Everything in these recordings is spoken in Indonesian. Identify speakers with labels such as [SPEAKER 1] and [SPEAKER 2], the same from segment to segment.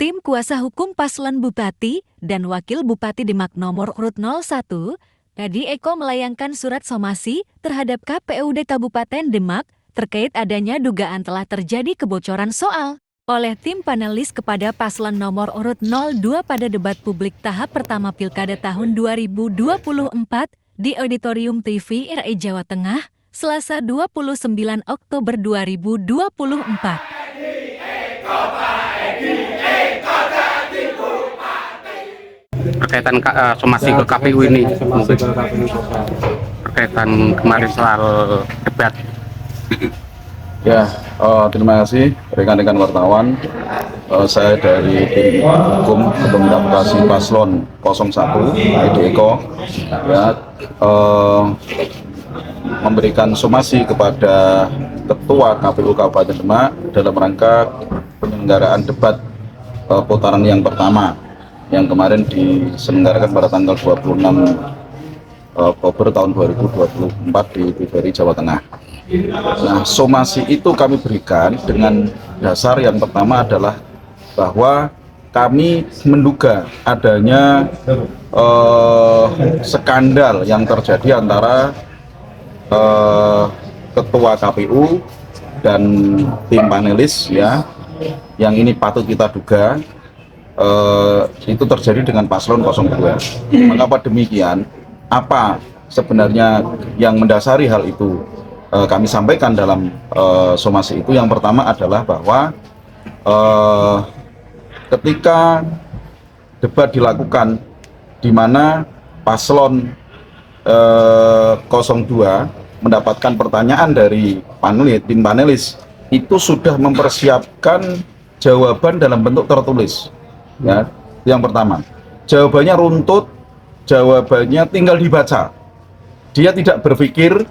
[SPEAKER 1] Tim kuasa hukum paslon Bupati dan Wakil Bupati Demak nomor urut 01, Kadi Eko melayangkan surat somasi terhadap KPUD Kabupaten Demak terkait adanya dugaan telah terjadi kebocoran soal oleh tim panelis kepada paslon nomor urut 02 pada debat publik tahap pertama Pilkada tahun 2024 di Auditorium TV RI Jawa Tengah, Selasa 29 Oktober 2024.
[SPEAKER 2] Berkaitan somasi ke KPU ini, berkaitan kemarin soal debat.
[SPEAKER 3] Ya, terima kasih rekan-rekan wartawan. Saya dari tim hukum Ketum Advokasi Paslon 01 Kadi Eko ya, memberikan somasi kepada Ketua KPU Kabupaten Demak dalam rangka penyelenggaraan debat putaran yang pertama yang kemarin diselenggarakan pada tanggal 26 Oktober tahun 2024 di TVRI Jawa Tengah. Nah, somasi itu kami berikan dengan dasar yang pertama adalah bahwa kami menduga adanya skandal yang terjadi antara Ketua KPU dan tim panelis ya, yang ini patut kita duga itu terjadi dengan paslon 02. Mengapa demikian? Apa sebenarnya yang mendasari hal itu? Kami sampaikan dalam somasi itu. Yang pertama adalah bahwa ketika debat dilakukan di mana paslon 02 mendapatkan pertanyaan dari tim panelis itu sudah mempersiapkan jawaban dalam bentuk tertulis. Ya, yang pertama, jawabannya runtut, jawabannya tinggal dibaca. Dia tidak berpikir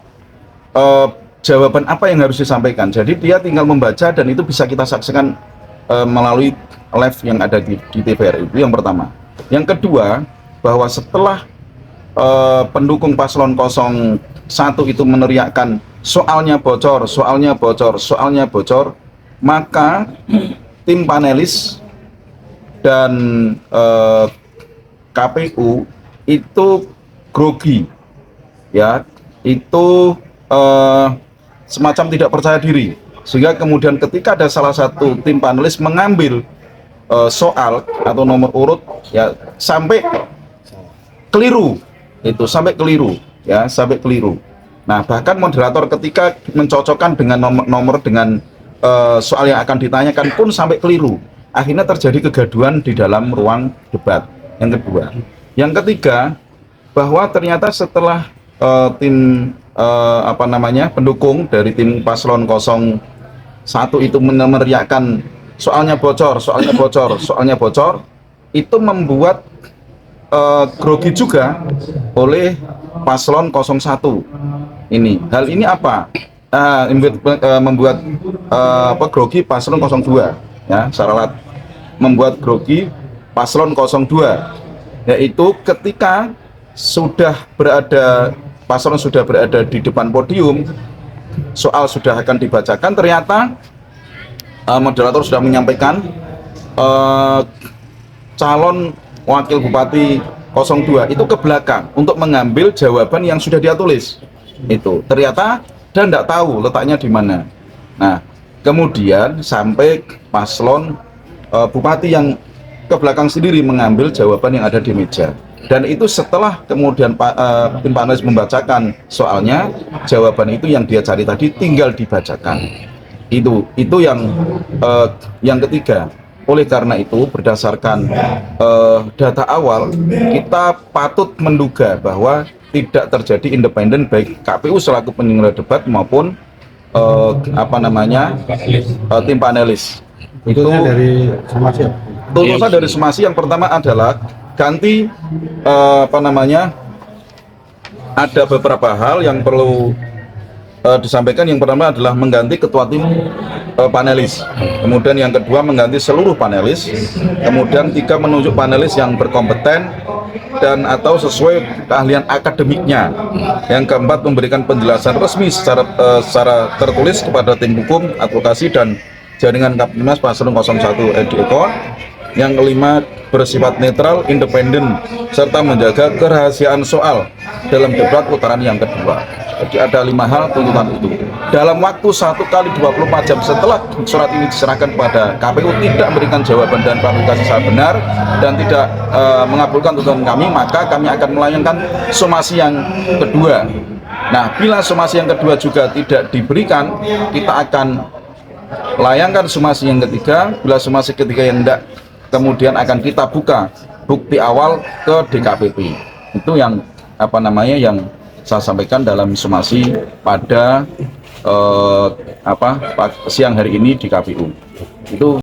[SPEAKER 3] jawaban apa yang harus disampaikan. Jadi dia tinggal membaca dan itu bisa kita saksikan melalui live yang ada di TVRI. Itu yang pertama. Yang kedua, bahwa setelah pendukung paslon 01 itu meneriakkan soalnya bocor, soalnya bocor, soalnya bocor, maka tim panelis dan KPU itu grogi, ya, itu semacam tidak percaya diri, sehingga kemudian ketika ada salah satu tim panelis mengambil soal atau nomor urut, ya, sampai keliru, ya, sampai keliru. Nah, bahkan moderator ketika mencocokkan dengan nomor dengan soal yang akan ditanyakan pun sampai keliru. Akhirnya terjadi kegaduhan di dalam ruang debat. Yang kedua, yang ketiga, bahwa ternyata setelah tim pendukung dari tim paslon 01 itu meneriakkan soalnya bocor, soalnya bocor, soalnya bocor, itu membuat grogi juga oleh paslon 01 ini. Hal ini apa? Membuat grogi paslon 02. Ya, syarat membuat grogi paslon 02, yaitu ketika paslon sudah berada di depan podium, soal sudah akan dibacakan, ternyata moderator sudah menyampaikan calon wakil bupati 02 itu ke belakang untuk mengambil jawaban yang sudah dia tulis. Itu ternyata dan tidak tahu letaknya di mana. Nah, kemudian sampai paslon bupati yang ke belakang sendiri mengambil jawaban yang ada di meja. Dan itu setelah kemudian tim panelis membacakan soalnya, jawaban itu yang dia cari tadi tinggal dibacakan. Itu yang ketiga. Oleh karena itu, berdasarkan data awal, kita patut menduga bahwa tidak terjadi independen baik KPU selaku penyelenggara debat maupun tim panelis. Itu
[SPEAKER 4] dari somasi.
[SPEAKER 3] Tuntutan dari somasi yang pertama adalah ganti ada beberapa hal yang perlu disampaikan. Yang pertama adalah mengganti ketua tim panelis, kemudian yang kedua mengganti seluruh panelis, kemudian 3 menunjuk panelis yang berkompeten dan atau sesuai keahlian akademiknya, yang keempat memberikan penjelasan resmi secara tertulis kepada tim hukum advokasi dan jaringan Kapolres paslon 01 Kadi Eko, Yang kelima, bersifat netral, independen, serta menjaga kerahasiaan soal dalam debat putaran yang kedua. Jadi ada 5 hal tuntutan itu. Dalam waktu 1 kali 24 jam setelah surat ini diserahkan kepada KPU tidak memberikan jawaban dan klarifikasi secara benar dan tidak mengabulkan tuntutan kami, maka kami akan melayangkan somasi yang kedua. Nah, bila somasi yang kedua juga tidak diberikan, kita akan layangkan somasi yang ketiga. Bila somasi ketiga yang tidak, kemudian akan kita buka bukti awal ke DKPP. Itu yang yang saya sampaikan dalam somasi pada siang hari ini di KPU. Itu